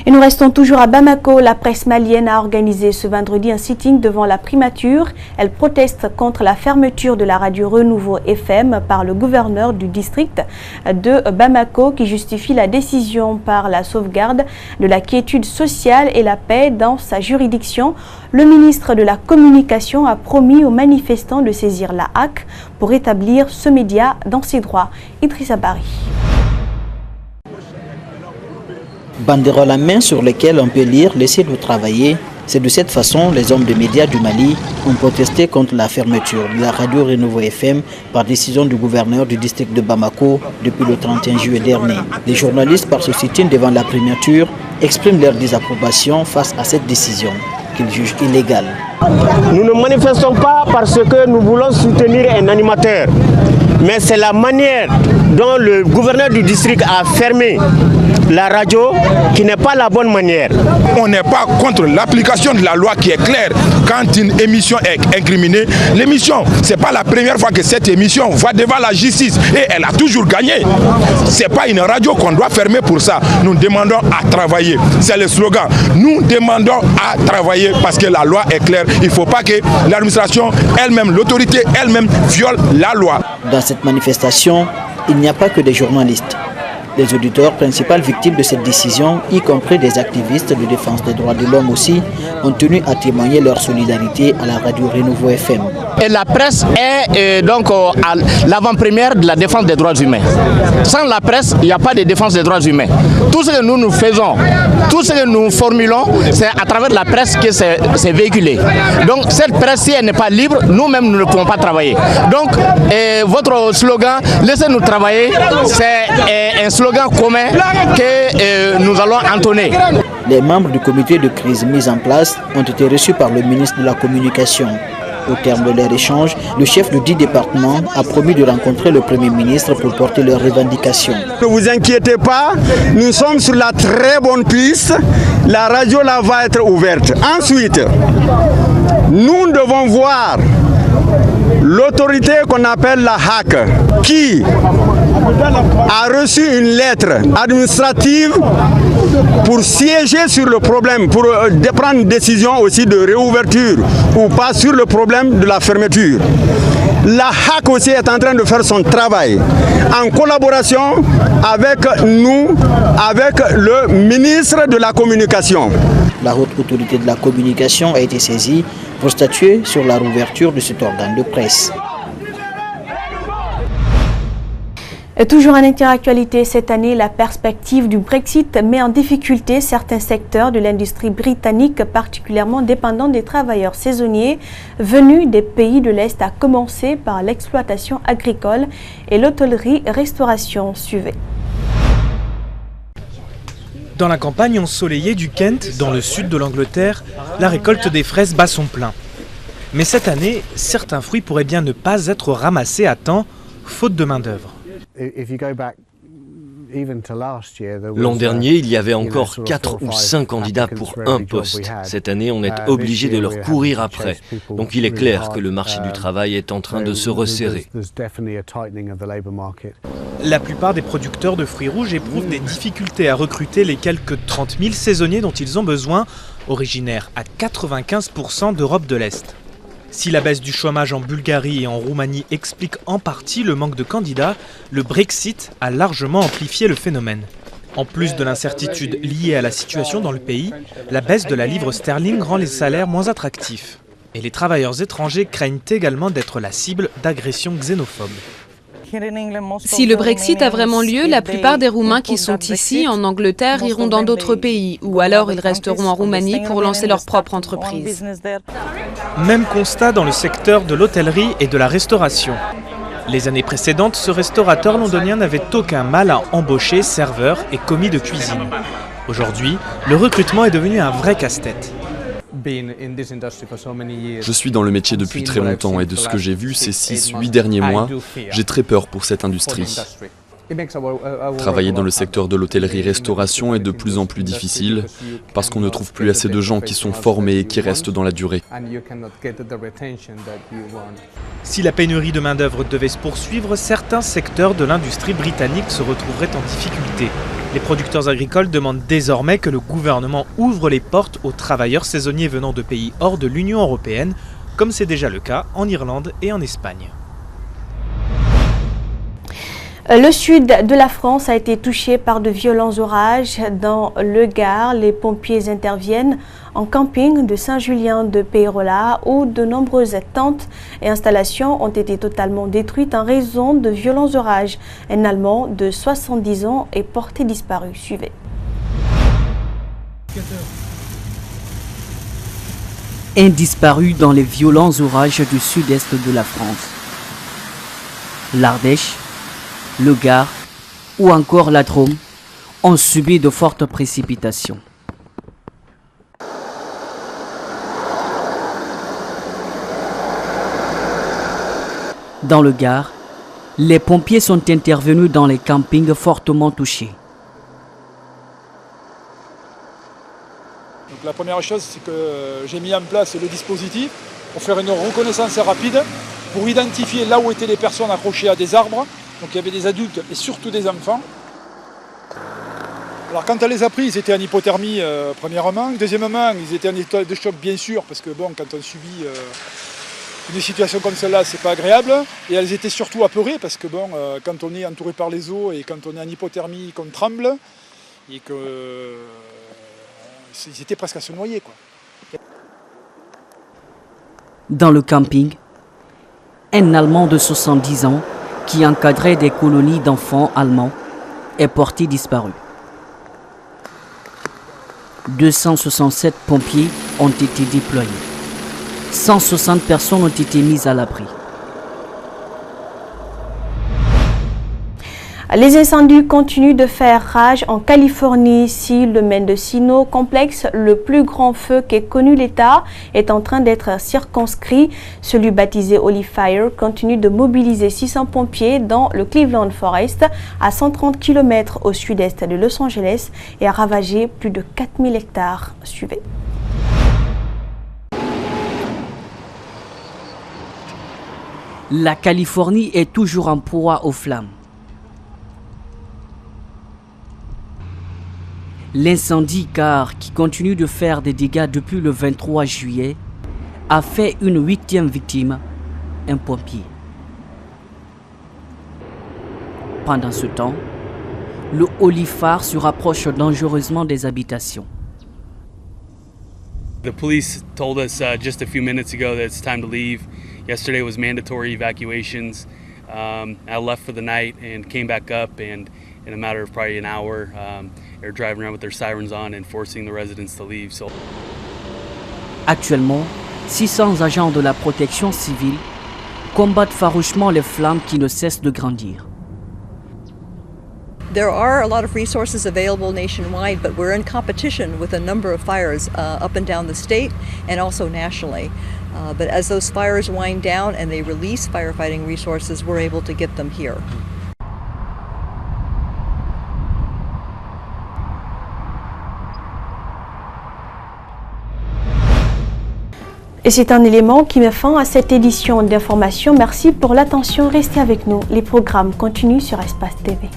Et nous restons toujours à Bamako. La presse malienne a organisé ce vendredi un sitting devant la primature. Elle proteste contre la fermeture de la radio Renouveau FM par le gouverneur du district de Bamako qui justifie la décision par la sauvegarde de la quiétude sociale et la paix dans sa juridiction. Le ministre de la Communication a promis aux manifestants de saisir la HAC pour rétablir ce média dans ses droits. Idrissa Bari. Banderoles à main sur lesquelles on peut lire « Laissez-nous travailler ». C'est de cette façon les hommes de médias du Mali ont protesté contre la fermeture de la radio Renouveau FM par décision du gouverneur du district de Bamako depuis le 31 juillet dernier. Les journalistes, par ce sit-in devant la primature, expriment leur désapprobation face à cette décision qu'ils jugent illégale. Nous ne manifestons pas parce que nous voulons soutenir un animateur, mais c'est la manière dont le gouverneur du district a fermé la radio qui n'est pas la bonne manière. On n'est pas contre l'application de la loi qui est claire. Quand une émission est incriminée, l'émission, ce n'est pas la première fois que cette émission va devant la justice et elle a toujours gagné. Ce n'est pas une radio qu'on doit fermer pour ça. Nous demandons à travailler. C'est le slogan. Nous demandons à travailler parce que la loi est claire. Il ne faut pas que l'administration elle-même, l'autorité elle-même viole la loi. Dans cette manifestation, il n'y a pas que des journalistes. Les auditeurs, principales victimes de cette décision, y compris des activistes de défense des droits de l'homme aussi, ont tenu à témoigner leur solidarité à la radio Renouveau FM. Et la presse est donc à l'avant-première de la défense des droits humains. Sans la presse, il n'y a pas de défense des droits humains. Tout ce que nous faisons, tout ce que nous formulons, c'est à travers la presse que c'est véhiculé. Donc cette presse, si elle n'est pas libre, nous-mêmes nous ne pouvons pas travailler. Donc votre slogan, laissez-nous travailler, c'est un slogan commun que nous allons entonner. Les membres du comité de crise mis en place ont été reçus par le ministre de la Communication. Au terme de leur échange, le chef de 10 départements a promis de rencontrer le Premier ministre pour porter leurs revendications. Ne vous inquiétez pas, nous sommes sur la très bonne piste. La radio là va être ouverte. Ensuite, nous devons voir l'autorité qu'on appelle la HAC, qui a reçu une lettre administrative pour siéger sur le problème, pour prendre une décision aussi de réouverture ou pas sur le problème de la fermeture. La HAC aussi est en train de faire son travail en collaboration avec nous, avec le ministre de la Communication. La haute autorité de la communication a été saisie pour statuer sur la réouverture de cet organe de presse. Et toujours en interactualité cette année, la perspective du Brexit met en difficulté certains secteurs de l'industrie britannique particulièrement dépendants des travailleurs saisonniers venus des pays de l'Est, à commencer par l'exploitation agricole et l'hôtellerie-restauration. Suivez. Dans la campagne ensoleillée du Kent, dans le sud de l'Angleterre, la récolte des fraises bat son plein. Mais cette année, certains fruits pourraient bien ne pas être ramassés à temps, faute de main-d'œuvre. L'an dernier, il y avait encore 4 ou 5 candidats pour un poste. Cette année, on est obligé de leur courir après. Donc il est clair que le marché du travail est en train de se resserrer. La plupart des producteurs de fruits rouges éprouvent des difficultés à recruter les quelques 30 000 saisonniers dont ils ont besoin, originaires à 95% d'Europe de l'Est. Si la baisse du chômage en Bulgarie et en Roumanie explique en partie le manque de candidats, le Brexit a largement amplifié le phénomène. En plus de l'incertitude liée à la situation dans le pays, la baisse de la livre sterling rend les salaires moins attractifs. Et les travailleurs étrangers craignent également d'être la cible d'agressions xénophobes. Si le Brexit a vraiment lieu, la plupart des Roumains qui sont ici, en Angleterre, iront dans d'autres pays, ou alors ils resteront en Roumanie pour lancer leur propre entreprise. Même constat dans le secteur de l'hôtellerie et de la restauration. Les années précédentes, ce restaurateur londonien n'avait aucun mal à embaucher serveurs et commis de cuisine. Aujourd'hui, le recrutement est devenu un vrai casse-tête. Je suis dans le métier depuis très longtemps et de ce que j'ai vu ces 6-8 derniers mois, j'ai très peur pour cette industrie. Travailler dans le secteur de l'hôtellerie-restauration est de plus en plus difficile parce qu'on ne trouve plus assez de gens qui sont formés et qui restent dans la durée. Si la pénurie de main-d'œuvre devait se poursuivre, certains secteurs de l'industrie britannique se retrouveraient en difficulté. Les producteurs agricoles demandent désormais que le gouvernement ouvre les portes aux travailleurs saisonniers venant de pays hors de l'Union européenne, comme c'est déjà le cas en Irlande et en Espagne. Le sud de la France a été touché par de violents orages. Dans le Gard, les pompiers interviennent en camping de Saint-Julien-de-Pérola où de nombreuses tentes et installations ont été totalement détruites en raison de violents orages. Un Allemand de 70 ans est porté disparu. Suivez. Un disparu dans les violents orages du sud-est de la France. L'Ardèche, le Gard ou encore la Drôme ont subi de fortes précipitations. Dans le Gard, les pompiers sont intervenus dans les campings fortement touchés. Donc la première chose, c'est que j'ai mis en place le dispositif pour faire une reconnaissance rapide, pour identifier là où étaient les personnes accrochées à des arbres. Donc il y avait des adultes et surtout des enfants. Alors quand on les a pris, ils étaient en hypothermie premièrement. Deuxièmement, ils étaient en état de choc bien sûr, parce que bon, quand on subit une situation comme celle-là, c'est pas agréable. Et elles étaient surtout apeurées, parce que bon, quand on est entouré par les eaux et quand on est en hypothermie, qu'on tremble, et que ils étaient presque à se noyer, quoi. Dans le camping, un Allemand de 70 ans qui encadrait des colonies d'enfants allemands est porté disparu. 267 pompiers ont été déployés. 160 personnes ont été mises à l'abri. Les incendies continuent de faire rage en Californie. Ici, le Mendocino Complex, le plus grand feu qu'ait connu l'État, est en train d'être circonscrit. Celui baptisé Holy Fire continue de mobiliser 600 pompiers dans le Cleveland Forest, à 130 km au sud-est de Los Angeles, et a ravagé plus de 4000 hectares. Suivez. La Californie est toujours en proie aux flammes. L'incendie, car qui continue de faire des dégâts depuis le 23 juillet, a fait une 8e victime, un pompier. Pendant ce temps, le Holy Fire se rapproche dangereusement des habitations. The police told us just a few minutes ago that it's time to leave. Yesterday was mandatory evacuations. I left for the night and came back up, and in a matter of probably an hour, they're driving around with their sirens on and forcing the residents to leave. So. Actuellement, 600 agents de la protection civile combattent farouchement les flammes qui ne cessent de grandir. There are a lot of resources available nationwide, but we're in competition with a number of fires up and down the state and also nationally. But as those fires wind down and they release firefighting resources, we're able to get them here. Et c'est un élément qui met fin à cette édition d'information. Merci pour l'attention. Restez avec nous. Les programmes continuent sur Espace TV.